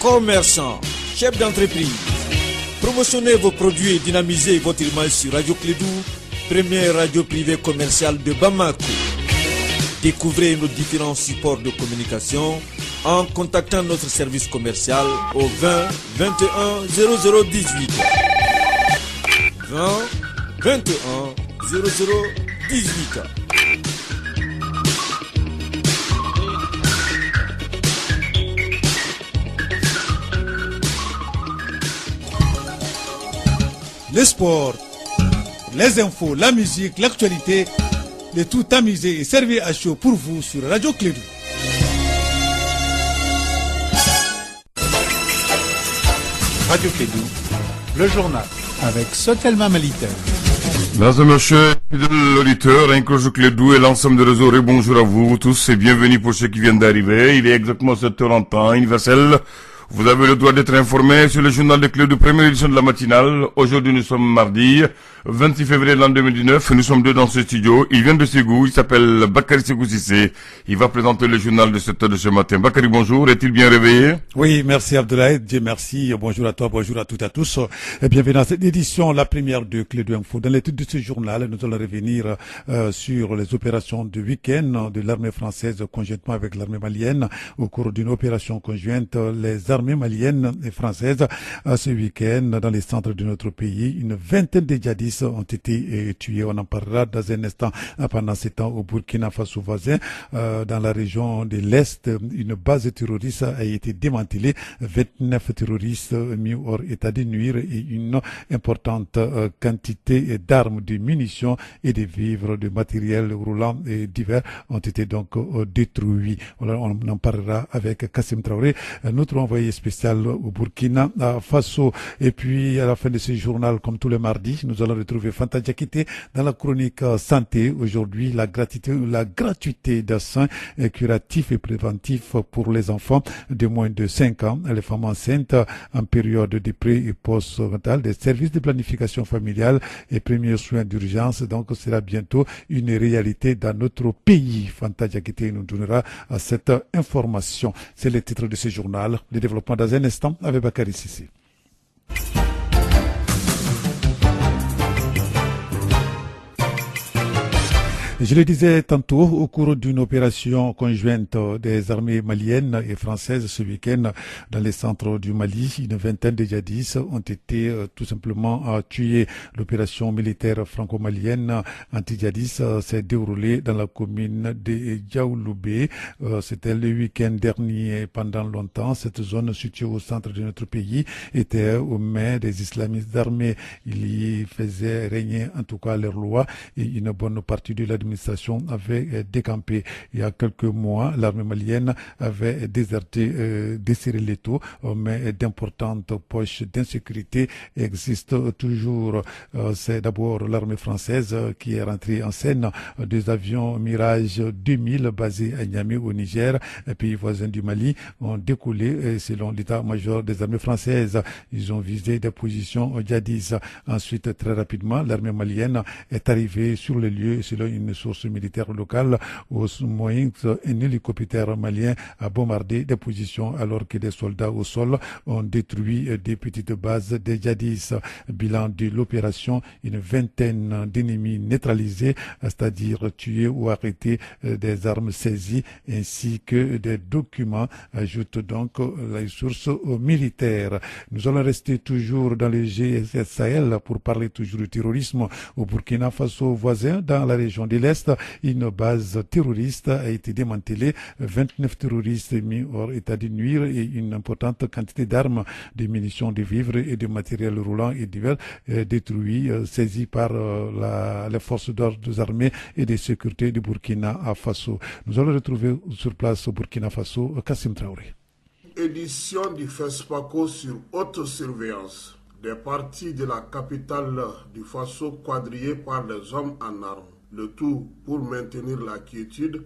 commerçants, chefs d'entreprise. Promotionnez vos produits et dynamisez votre image sur Radio Clédou, première radio privée commerciale de Bamako. Découvrez nos différents supports de communication en contactant notre service commercial au 20 21 0018. 20 21 0018. Le sport, les infos, la musique, l'actualité, le tout amusé et servi à chaud pour vous sur Radio Clédou. Radio Clédou, le journal avec Sotelma Malitel. Mesdames et messieurs, fidèles auditeurs, Radio Clédou et l'ensemble des réseaux, et bonjour à vous tous et bienvenue pour ceux qui viennent d'arriver. Il est exactement 7h en temps universel. Vous avez le droit d'être informé sur le journal de Clédou, première édition de la matinale. Aujourd'hui, nous sommes mardi, 26 février de l'an 2019. Nous sommes deux dans ce studio. Il vient de Ségou. Il s'appelle Bakary Ségou Sissé. Il va présenter le journal de 7h de ce matin. Bakary, bonjour. Est-il bien réveillé? Oui, merci Abdoulaye. Dieu merci. Bonjour à toi, bonjour à toutes et à tous. Et bienvenue dans cette édition, la première de Clédou Info. Dans l'étude de ce journal, nous allons revenir sur les opérations de week-end de l'armée française conjointement avec l'armée malienne. Au cours d'une opération conjointe, les armées maliennes et françaises ce week-end dans les centres de notre pays. Une vingtaine de djihadistes ont été tués. On en parlera dans un instant. Pendant ce temps, au Burkina Faso voisin, dans la région de l'Est, une base terroriste a été démantelée. 29 terroristes mis hors état de nuire et une importante quantité d'armes, de munitions et de vivres, de matériel roulant et divers ont été donc détruits. Voilà, on en parlera avec Kassim Traoré, notre envoyé spécial au Burkina Faso. Et puis, à la fin de ce journal, comme tous les mardis, nous allons retrouver Fanta Diakité dans la chronique santé. Aujourd'hui, la gratuité des soins curatifs et préventifs pour les enfants de moins de 5 ans, les femmes enceintes en période de pré- et post-natale, des services de planification familiale et premiers soins d'urgence. Donc, sera bientôt une réalité dans notre pays. Fanta Diakité nous donnera cette information. C'est le titre de ce journal. Le développement dans un instant avec Bakary Sissi. Je le disais tantôt, au cours d'une opération conjointe des armées maliennes et françaises ce week-end dans les centres du Mali, une vingtaine de djihadistes ont été tout simplement tués. L'opération militaire franco-malienne anti-djihadiste s'est déroulée dans la commune de Diaouloubé. C'était le week-end dernier. Pendant longtemps, cette zone située au centre de notre pays était aux mains des islamistes armés. Ils y faisaient régner en tout cas leur loi et une bonne partie de l'administration avait décampé. Il y a quelques mois, l'armée malienne avait déserté, desserré l'étau, mais d'importantes poches d'insécurité existent toujours. C'est d'abord l'armée française qui est rentrée en scène. Des avions Mirage 2000 basés à Niamey au Niger, un pays voisin du Mali, ont décollé selon l'état-major des armées françaises. Ils ont visé des positions djihadistes. Ensuite, très rapidement, l'armée malienne est arrivée sur le lieu selon une source militaire locale. Au moyen un hélicoptère malien a bombardé des positions alors que des soldats au sol ont détruit des petites bases des djihadistes. Bilan de l'opération, une vingtaine d'ennemis neutralisés, c'est-à-dire tués ou arrêtés, des armes saisies ainsi que des documents, ajoute donc la source militaire. Nous allons rester toujours dans le GSS Sahel pour parler toujours du terrorisme au Burkina Faso voisin dans la région de l'Est. Une base terroriste a été démantelée, 29 terroristes mis hors état de nuire et une importante quantité d'armes, de munitions, de vivres et de matériel roulant et divers détruits, saisis par les forces d'ordre armées et de sécurité du Burkina Faso. Nous allons retrouver sur place au Burkina Faso Kassim Traoré. Édition du FESPACO sur haute surveillance. Des parties de la capitale du Faso quadrillées par des hommes en armes. Le tout pour maintenir la quiétude,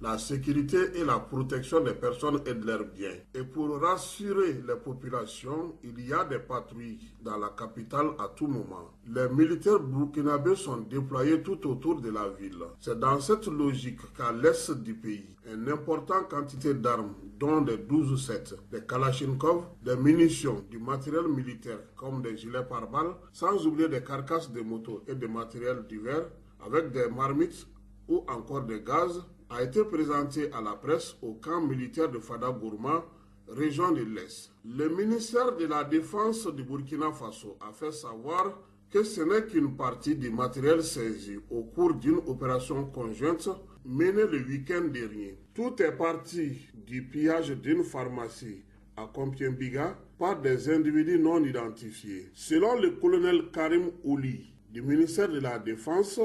la sécurité et la protection des personnes et de leurs biens. Et pour rassurer les populations, il y a des patrouilles dans la capitale à tout moment. Les militaires burkinabés sont déployés tout autour de la ville. C'est dans cette logique qu'à l'est du pays, une importante quantité d'armes, dont des 12-7, des Kalachnikov, des munitions, du matériel militaire comme des gilets pare-balles, sans oublier des carcasses de motos et des matériels divers, avec des marmites ou encore des gaz, a été présenté à la presse au camp militaire de Fada Gourma, région de l'Est. Le ministère de la Défense du Burkina Faso a fait savoir que ce n'est qu'une partie du matériel saisi au cours d'une opération conjointe menée le week-end dernier. Tout est parti du pillage d'une pharmacie à Compiègne-Biga par des individus non identifiés. Selon le colonel Karim Ouli du ministère de la Défense,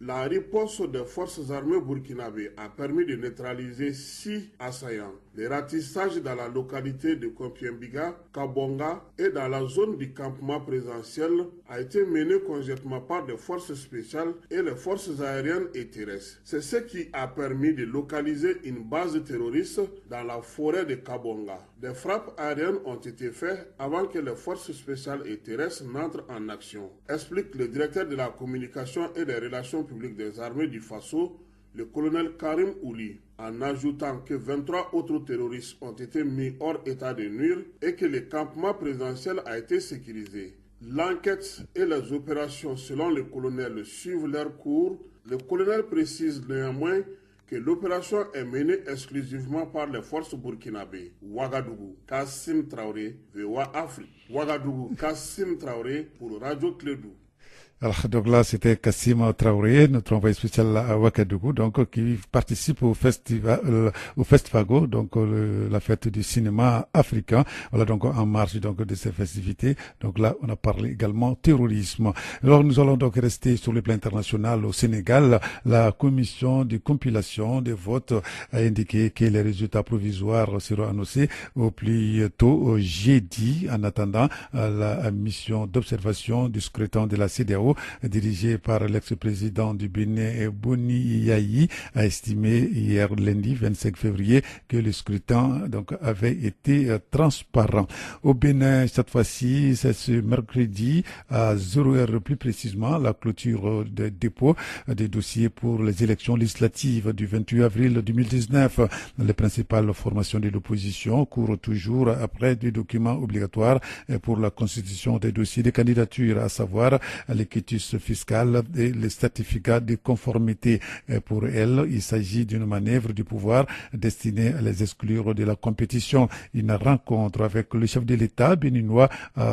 la riposte des forces armées burkinabées a permis de neutraliser 6 assaillants. Le ratissage dans la localité de Compiègne-Biga, Kabonga et dans la zone du campement présentiel a été mené conjointement par des forces spéciales et les forces aériennes et terrestres. C'est ce qui a permis de localiser une base terroriste dans la forêt de Kabonga. Des frappes aériennes ont été faites avant que les forces spéciales et terrestres n'entrent en action, explique le directeur de la communication et des relations publiques des armées du Faso, le colonel Karim Ouli, en ajoutant que 23 autres terroristes ont été mis hors état de nuire et que le campement présidentiel a été sécurisé. L'enquête et les opérations, selon le colonel, suivent leur cours. Le colonel précise néanmoins que l'opération est menée exclusivement par les forces burkinabées. Ouagadougou, Kassim Traoré, VOA Afrique. Ouagadougou, Kassim Traoré pour Radio Clédou. Alors, donc là, c'était Kassim Traoré, notre envoyé spécial à Ouagadougou, donc, qui participe au Festivago, donc, la fête du cinéma africain. Voilà, donc, en marge, donc, de ces festivités. Donc là, on a parlé également terrorisme. Alors, nous allons donc rester sur le plan international au Sénégal. La commission de compilation des votes a indiqué que les résultats provisoires seront annoncés au plus tôt jeudi, en attendant la mission d'observation du scrutin de la CEDEAO, dirigé par l'ex-président du Bénin, Boni Yayi, a estimé hier lundi 25 février que le scrutin donc avait été transparent. Au Bénin, cette fois-ci, c'est ce mercredi à 0h plus précisément, la clôture des dépôts des dossiers pour les élections législatives du 28 avril 2019. Les principales formations de l'opposition courent toujours après des documents obligatoires pour la constitution des dossiers de candidature, à savoir les fiscale et les certificats de conformité. Pour elle, il s'agit d'une manœuvre du pouvoir destinée à les exclure de la compétition. Une rencontre avec le chef de l'État béninois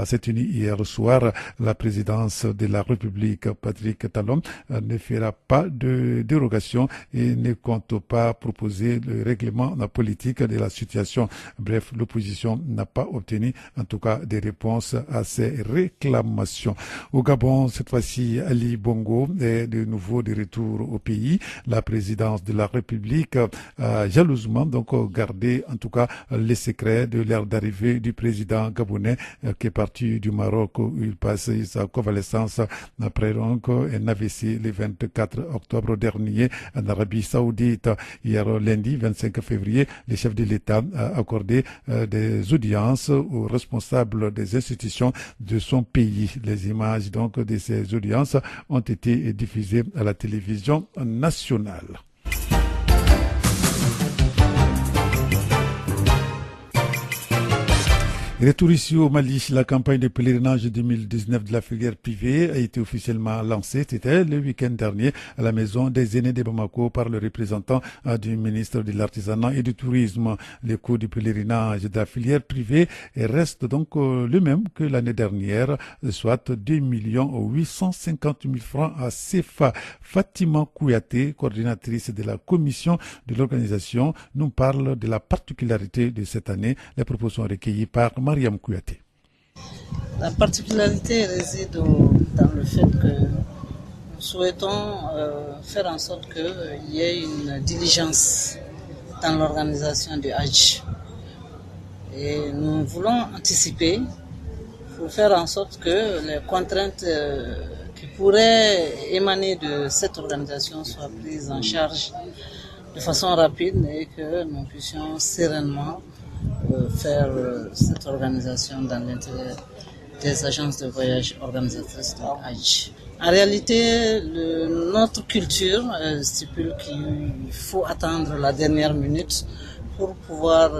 s'est tenue hier soir. La présidence de la République, Patrick Talon, ne fera pas de dérogation et ne compte pas proposer le règlement politique de la situation. Bref, l'opposition n'a pas obtenu, en tout cas, des réponses à ces réclamations. Au Gabon, cette fois-ci, Ali Bongo est de nouveau de retour au pays. La présidence de la République a jalousement donc gardé en tout cas les secrets de l'ère d'arrivée du président gabonais qui est parti du Maroc où il passe sa convalescence après donc un AVC le 24 octobre dernier en Arabie Saoudite. Hier lundi 25 février, le chef de l'État a accordé des audiences aux responsables des institutions de son pays. Les images donc de ces audiences ont été diffusées à la télévision nationale. Retour ici au Mali, la campagne de pèlerinage 2019 de la filière privée a été officiellement lancée. C'était le week-end dernier à la maison des aînés de Bamako par le représentant du ministre de l'Artisanat et du Tourisme. Le coût du pèlerinage de la filière privée reste donc le même que l'année dernière, soit 2 850 000 francs à CFA. Fatima Kouyaté, coordinatrice de la commission de l'organisation, nous parle de la particularité de cette année. Les propos sont recueillis par Mariam Kouyaté. La particularité réside dans le fait que nous souhaitons faire en sorte qu'il y ait une diligence dans l'organisation du Hajj. Et nous voulons anticiper pour faire en sorte que les contraintes qui pourraient émaner de cette organisation soient prises en charge de façon rapide et que nous puissions sereinement faire cette organisation dans l'intérêt des agences de voyage organisatrices de Hajj. En réalité, notre culture stipule qu'il faut attendre la dernière minute pour pouvoir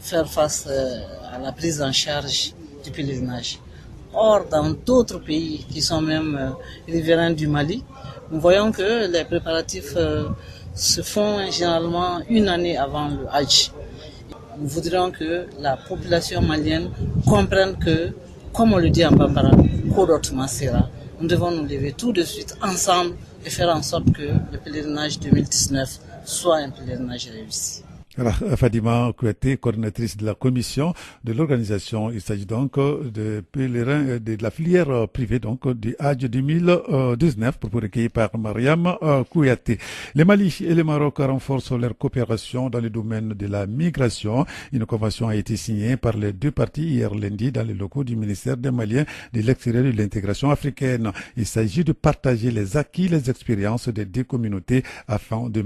faire face à la prise en charge du pèlerinage. Or, dans d'autres pays qui sont même riverains du Mali, nous voyons que les préparatifs se font généralement une année avant le Hajj. Nous voudrions que la population malienne comprenne que, comme on le dit en Bambara, nous devons nous lever tout de suite ensemble et faire en sorte que le pèlerinage 2019 soit un pèlerinage réussi. Alors, Fadima Kouyaté, coordinatrice de la commission de l'organisation. Il s'agit donc de pèlerins de la filière privée, donc du Hajj 2019, pour recueillir par Mariam Kouyaté. Le Mali et le Maroc renforcent leur coopération dans le domaine de la migration. Une convention a été signée par les deux parties hier lundi dans les locaux du ministère des Maliens de l'extérieur et de l'intégration africaine. Il s'agit de partager les acquis, les expériences des deux communautés afin de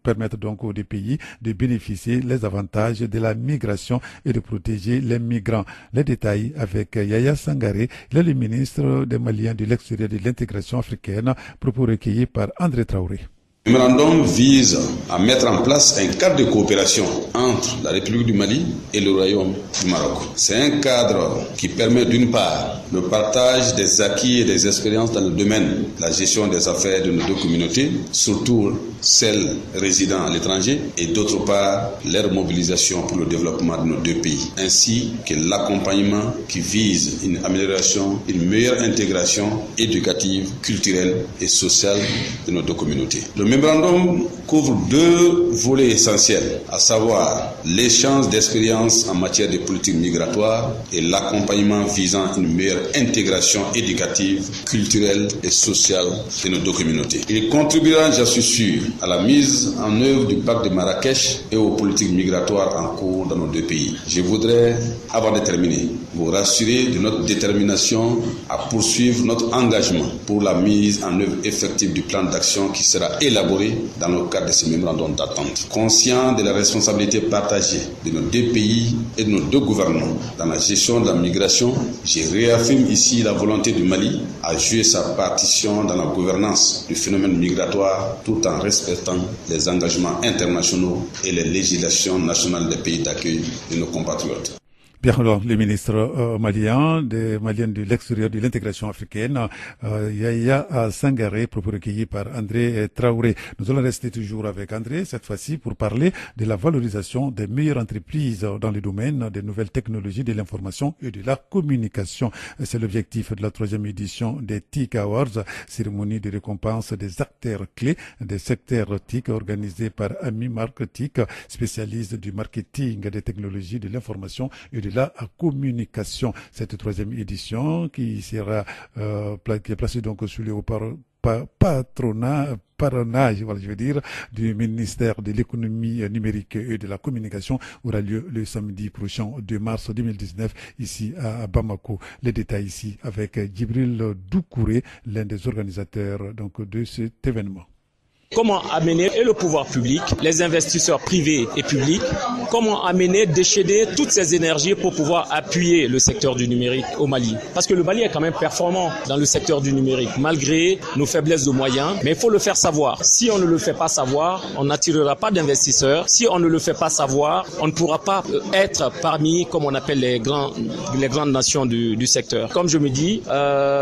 permettre donc aux deux pays de bénéficier les avantages de la migration et de protéger les migrants. Les détails avec Yaya Sangaré, le ministre des Maliens de l'extérieur et de l'intégration africaine, propos recueillis par André Traoré. Le mémorandum vise à mettre en place un cadre de coopération entre la République du Mali et le Royaume du Maroc. C'est un cadre qui permet d'une part le partage des acquis et des expériences dans le domaine de la gestion des affaires de nos deux communautés, surtout celles résidant à l'étranger, et d'autre part leur mobilisation pour le développement de nos deux pays, ainsi que l'accompagnement qui vise une amélioration, une meilleure intégration éducative, culturelle et sociale de nos deux communautés. Le mémorandum couvre deux volets essentiels, à savoir l'échange d'expériences en matière de politique migratoire et l'accompagnement visant une meilleure intégration éducative, culturelle et sociale de nos deux communautés. Il contribuera, j'en suis sûr, à la mise en œuvre du pacte de Marrakech et aux politiques migratoires en cours dans nos deux pays. Je voudrais, avant de terminer, vous rassurer de notre détermination à poursuivre notre engagement pour la mise en œuvre effective du plan d'action qui sera élaboré dans le cadre de ce mémorandum d'attente. Conscient de la responsabilité partagée de nos deux pays et de nos deux gouvernements dans la gestion de la migration, je réaffirme ici la volonté du Mali à jouer sa partition dans la gouvernance du phénomène migratoire tout en respectant les engagements internationaux et les législations nationales des pays d'accueil de nos compatriotes. Bien, alors, le ministre malien de l'extérieur de l'intégration africaine, Yaya Sangaré, propos recueillis par André Traoré. Nous allons rester toujours avec André, cette fois-ci, pour parler de la valorisation des meilleures entreprises dans le domaine des nouvelles technologies de l'information et de la communication. C'est l'objectif de la 3e édition des TIC Awards, cérémonie de récompense des acteurs clés des secteurs TIC organisée par Ami Marketing, spécialiste du marketing des technologies de l'information et de la communication. Cette 3e édition qui est placée donc sous le parrainage, voilà, je veux dire, du ministère de l'économie numérique et de la communication aura lieu le samedi prochain 2 mars 2019 ici à Bamako. Les détails ici avec Djibril Doukouré, l'un des organisateurs donc de cet événement. Comment amener et le pouvoir public, les investisseurs privés et publics, comment amener, déchaîner toutes ces énergies pour pouvoir appuyer le secteur du numérique au Mali. Parce que le Mali est quand même performant dans le secteur du numérique, malgré nos faiblesses de moyens, mais il faut le faire savoir. Si on ne le fait pas savoir, on n'attirera pas d'investisseurs. Si on ne le fait pas savoir, on ne pourra pas être parmi, comme on appelle les grandes nations du secteur. Comme je me dis,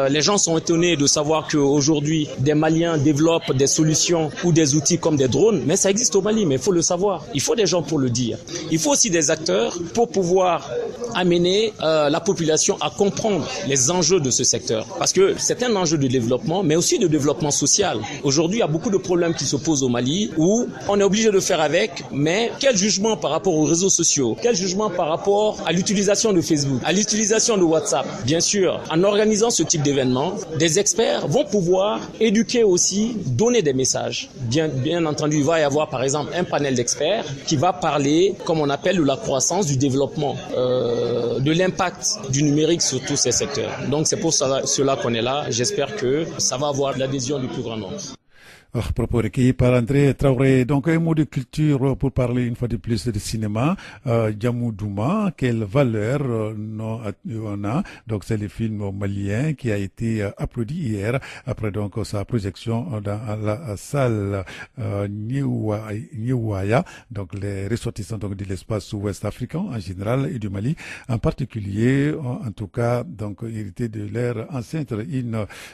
les gens sont étonnés de savoir qu'aujourd'hui, des Maliens développent des solutions ou des outils comme des drones, mais ça existe au Mali, mais il faut le savoir. Il faut des gens pour le dire. Il faut aussi des acteurs pour pouvoir amener la population à comprendre les enjeux de ce secteur. Parce que c'est un enjeu de développement, mais aussi de développement social. Aujourd'hui, il y a beaucoup de problèmes qui se posent au Mali où on est obligé de faire avec, mais quel jugement par rapport aux réseaux sociaux? Quel jugement par rapport à l'utilisation de Facebook, à l'utilisation de WhatsApp? Bien sûr, en organisant ce type d'événement, des experts vont pouvoir éduquer aussi, donner des messages. Bien entendu, il va y avoir par exemple un panel d'experts qui va parler, comme on appelle, de la croissance, du développement, de l'impact du numérique sur tous ces secteurs. Donc c'est pour cela qu'on est là. J'espère que ça va avoir l'adhésion du plus grand nombre. Propos recueillis par André Traoré. Donc, un mot de culture pour parler une fois de plus de cinéma. Djamou Douma, quelle valeur on a. Donc, c'est le film malien qui a été applaudi hier après donc sa projection dans la salle Niouaya. Donc, les ressortissants donc, de l'espace ouest africain en général et du Mali en particulier, en tout cas, donc, hérité de l'ère ancienne,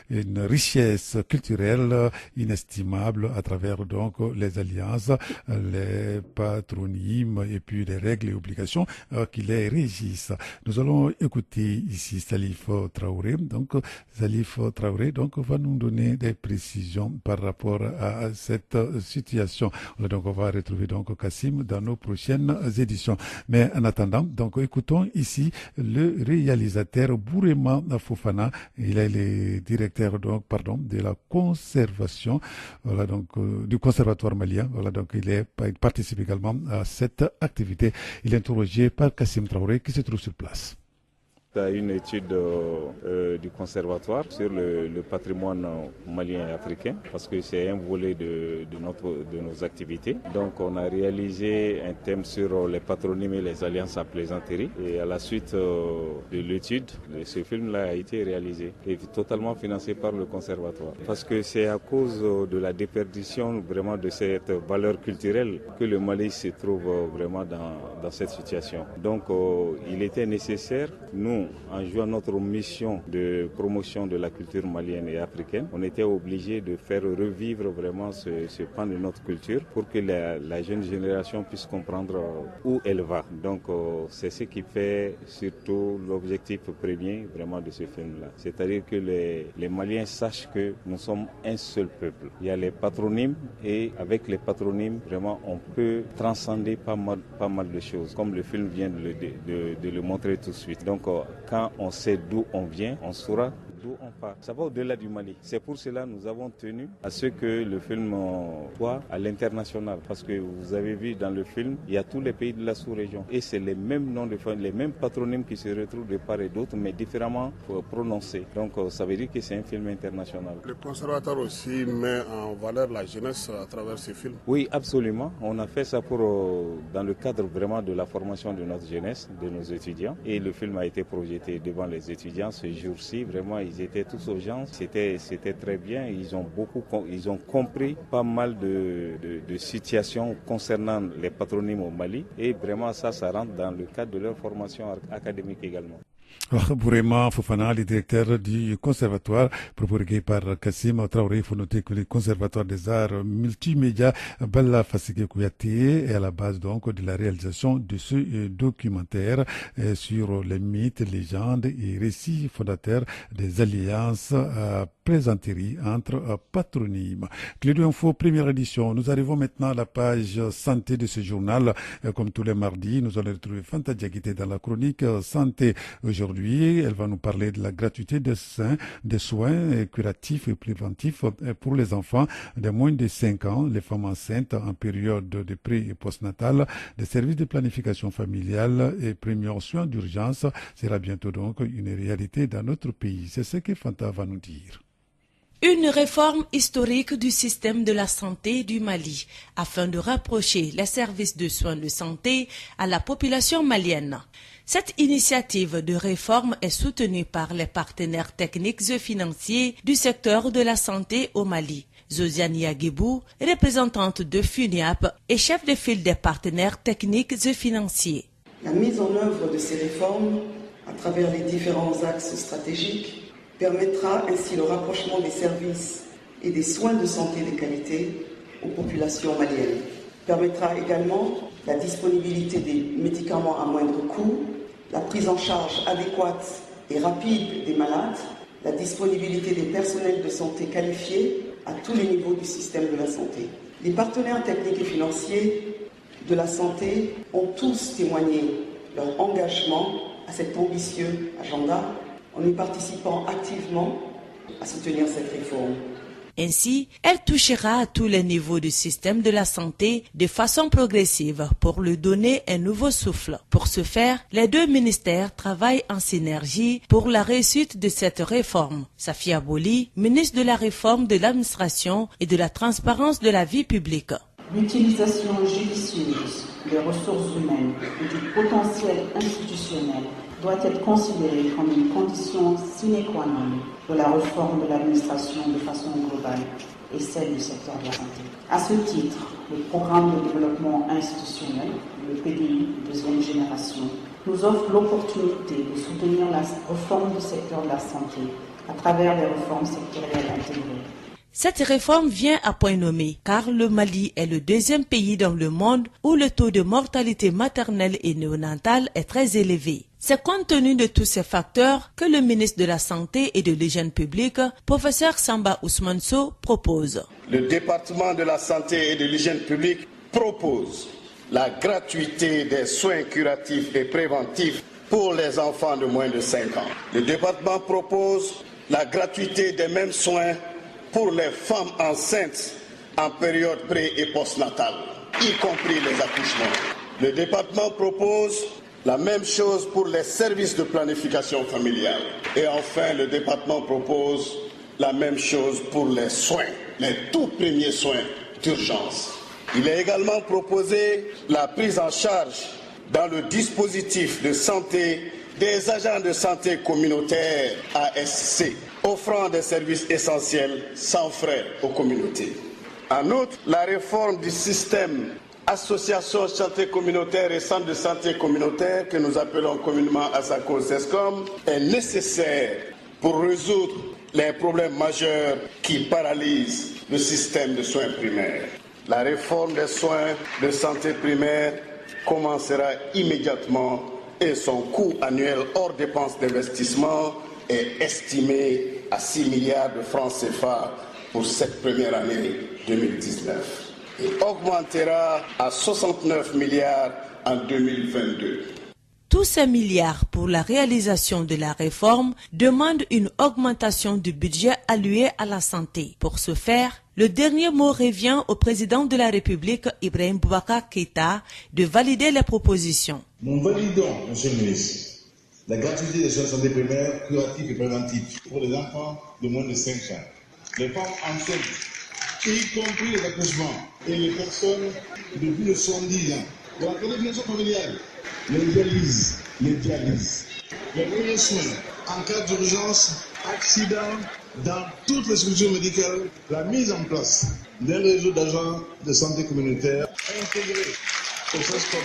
une richesse culturelle inestimable à travers donc les alliances, les patronymes et puis les règles et obligations qui les régissent. Nous allons écouter ici Salif Traoré. Donc Salif Traoré donc va nous donner des précisions par rapport à cette situation. Donc on va retrouver donc Kassim dans nos prochaines éditions. Mais en attendant, donc écoutons ici le réalisateur Bourema Fofana. Il est le directeur donc de la conservation. Voilà donc du conservatoire malien. Voilà donc il participe également à cette activité. Il est interrogé par Kassim Traoré qui se trouve sur place. Une étude du conservatoire sur le patrimoine malien et africain parce que c'est un volet de nos activités. Donc on a réalisé un thème sur les patronymes et les alliances à plaisanterie et à la suite de l'étude, ce film-là a été réalisé et totalement financé par le conservatoire parce que c'est à cause de la déperdition vraiment de cette valeur culturelle que le Mali se trouve vraiment dans cette situation. Donc il était nécessaire, nous, en jouant notre mission de promotion de la culture malienne et africaine, on était obligé de faire revivre vraiment ce pan de notre culture pour que la jeune génération puisse comprendre où elle va. Donc c'est ce qui fait surtout l'objectif premier vraiment de ce film-là. C'est-à-dire que les Maliens sachent que nous sommes un seul peuple. Il y a les patronymes et avec les patronymes, vraiment on peut transcender pas mal de choses, comme le film vient de le montrer tout de suite. Donc quand on sait d'où on vient, on saura d'où on part. Ça va au-delà du Mali. C'est pour cela que nous avons tenu à ce que le film soit à l'international. Parce que vous avez vu dans le film, il y a tous les pays de la sous-région. Et c'est les mêmes noms de famille, les mêmes patronymes qui se retrouvent de part et d'autre, mais différemment prononcés. Donc ça veut dire que c'est un film international. Le conservateur aussi met en valeur la jeunesse à travers ces films. Oui, absolument. On a fait ça dans le cadre vraiment de la formation de notre jeunesse, de nos étudiants. Et le film a été projeté devant les étudiants ce jour-ci. Vraiment, ils étaient tous aux gens. C'était très bien. Ils ont compris pas mal de situations concernant les patronymes au Mali. Et vraiment, ça rentre dans le cadre de leur formation académique également. Bourema Fofana, le directeur du conservatoire, proposé par Kassim Traoré. Il faut noter que le conservatoire des arts multimédia Bella Fassigé Kouyaté est à la base donc de la réalisation de ce documentaire sur les mythes, légendes et récits fondateurs des alliances plaisanterie entre patronymes. Clé Info, première édition. Nous arrivons maintenant à la page santé de ce journal. Comme tous les mardis, nous allons retrouver Fanta Diakité dans la chronique santé. Aujourd'hui, elle va nous parler de la gratuité des soins curatifs et préventifs pour les enfants de moins de 5 ans, les femmes enceintes en période de pré- et postnatal, des services de planification familiale et premiers soins d'urgence sera bientôt donc une réalité dans notre pays. C'est ce que Fanta va nous dire. Une réforme historique du système de la santé du Mali afin de rapprocher les services de soins de santé à la population malienne. Cette initiative de réforme est soutenue par les partenaires techniques et financiers du secteur de la santé au Mali. Zosiane Yaguibou, représentante de FUNIAP et chef de file des partenaires techniques et financiers. La mise en œuvre de ces réformes à travers les différents axes stratégiques permettra ainsi le rapprochement des services et des soins de santé de qualité aux populations maliennes. Permettra également la disponibilité des médicaments à moindre coût, la prise en charge adéquate et rapide des malades, la disponibilité des personnels de santé qualifiés à tous les niveaux du système de la santé. Les partenaires techniques et financiers de la santé ont tous témoigné leur engagement à cet ambitieux agenda en y participant activement à soutenir cette réforme. Ainsi, elle touchera à tous les niveaux du système de la santé de façon progressive pour lui donner un nouveau souffle. Pour ce faire, les deux ministères travaillent en synergie pour la réussite de cette réforme. Safia Boli, ministre de la Réforme de l'administration et de la transparence de la vie publique. L'utilisation judicieuse des ressources humaines et du potentiel institutionnel doit être considérée comme une condition sine qua non de la réforme de l'administration de façon globale et celle du secteur de la santé. À ce titre, le programme de développement institutionnel, le PDI de deuxième génération, nous offre l'opportunité de soutenir la réforme du secteur de la santé à travers les réformes sectorielles intégrées. Cette réforme vient à point nommé car le Mali est le deuxième pays dans le monde où le taux de mortalité maternelle et néonatale est très élevé. C'est compte tenu de tous ces facteurs que le ministre de la Santé et de l'Hygiène publique, professeur Samba Ousmane Sow, propose. Le département de la Santé et de l'Hygiène publique propose la gratuité des soins curatifs et préventifs pour les enfants de moins de 5 ans. Le département propose la gratuité des mêmes soins pour les femmes enceintes en période pré- et postnatale, y compris les accouchements. Le département propose la même chose pour les services de planification familiale. Et enfin, le département propose la même chose pour les soins, les tout premiers soins d'urgence. Il est également proposé la prise en charge dans le dispositif de santé des agents de santé communautaire ASC, offrant des services essentiels sans frais aux communautés. En outre, la réforme du système association de santé communautaire et centre de santé communautaire, que nous appelons communément ASACO-SESCOM, est nécessaire pour résoudre les problèmes majeurs qui paralysent le système de soins primaires. La réforme des soins de santé primaire commencera immédiatement et son coût annuel hors dépenses d'investissement est estimé à 6 milliards de francs CFA pour cette première année 2019 et augmentera à 69 milliards en 2022. Tous ces milliards pour la réalisation de la réforme demandent une augmentation du budget alloué à la santé. Pour ce faire, le dernier mot revient au président de la République, Ibrahim Boubacar Keïta, de valider les propositions. Nous validons, Monsieur le ministre, la gratuité des soins de santé primaire, curatifs et préventifs pour les enfants de moins de 5 ans, les femmes enceintes, y compris les accouchements, et les personnes de plus de 70 ans. Pour la planification familiale, les dialyses, les premiers soins en cas d'urgence, accident, dans toutes les structures médicales, la mise en place d'un réseau d'agents de santé communautaire intégrés au SESCOM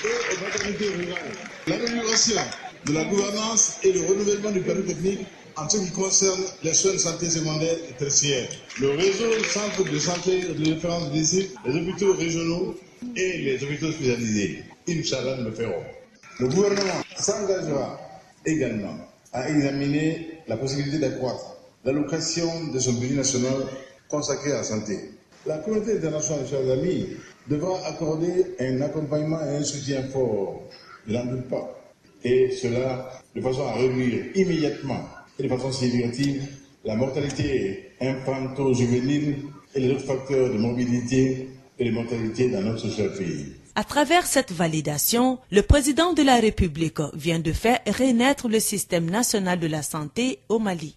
et aux maternités rurales, l'amélioration de la gouvernance et le renouvellement du planning technique en ce qui concerne les soins de santé secondaires et tertiaires, le réseau centre de santé de référence d'ici, les hôpitaux régionaux et les hôpitaux spécialisés. Inch'Allah, nous le ferons. Le gouvernement s'engagera également à examiner la possibilité d'accroître l'allocation de son budget national consacré à la santé. La communauté internationale, chers amis, devra accorder un accompagnement et un soutien fort. Je n'en doute pas. Et cela de façon à réduire immédiatement et de façon significative la mortalité infanto-juvénile et les autres facteurs de morbidité et de mortalité dans notre cher pays. À travers cette validation, le président de la République vient de faire renaître le système national de la santé au Mali.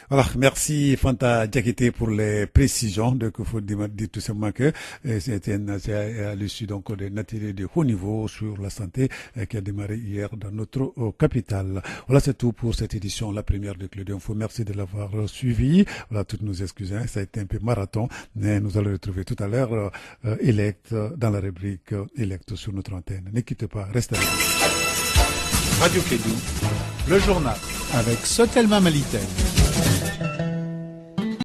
Voilà, merci Fanta Diakité pour les précisions. Donc, il faut dire tout simplement que c'est à l'issue donc d'un atelier de haut niveau sur la santé qui a démarré hier dans notre capitale. Voilà, c'est tout pour cette édition, la première de Clé d'Info. Merci de l'avoir suivi. Voilà, toutes nos excuses, hein, ça a été un peu marathon, mais nous allons retrouver tout à l'heure Elect dans la rubrique Elect sur notre antenne. Ne quittez pas, restez là. Radio Clédou, le journal avec Sotelma Malitel.